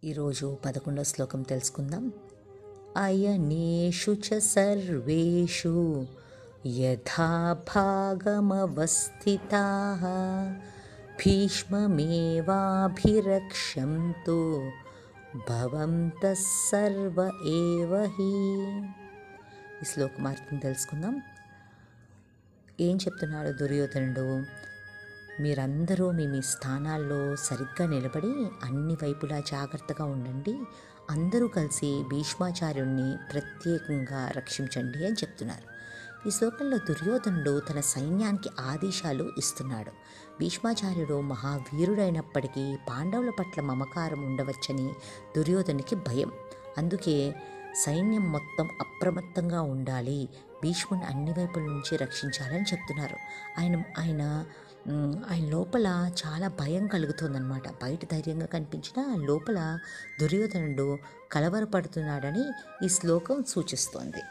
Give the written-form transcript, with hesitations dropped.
ఈరోజు 11వ శ్లోకం తెలుసుకుందాం. అయనేషు చ సర్వేషు యథా భాగమవస్థితాః భీష్మమేవాభిరక్ష్యంతు భవంతః సర్వ ఏవ హి. ఈ శ్లోకమార్థం తెలుసుకుందాం. ఏం చెప్తున్నాడు దుర్యోధనుడు? మీరందరూ మీ మీ స్థానాల్లో సరిగ్గా నిలబడి అన్ని వైపులా జాగ్రత్తగా ఉండండి, అందరూ కలిసి భీష్మాచార్యుణ్ణి ప్రత్యేకంగా రక్షించండి అని చెప్తున్నారు. ఈ శ్లోకంలో దుర్యోధనుడు తన సైన్యానికి ఆదేశాలు ఇస్తున్నాడు. భీష్మాచార్యుడు మహావీరుడైనప్పటికీ పాండవుల పట్ల మమకారం ఉండవచ్చని దుర్యోధనునికి భయం. అందుకే సైన్యం మొత్తం అప్రమత్తంగా ఉండాలి, భీష్ముని అన్ని వైపుల నుంచి రక్షించాలని చెప్తున్నారు. ఆయన లోపల చాలా భయం కలుగుతుందన్నమాట. బయట ధైర్యంగా కనిపించినా లోపల దుర్యోధనుడు కలవరపడుతున్నాడని ఈ శ్లోకం సూచిస్తోంది.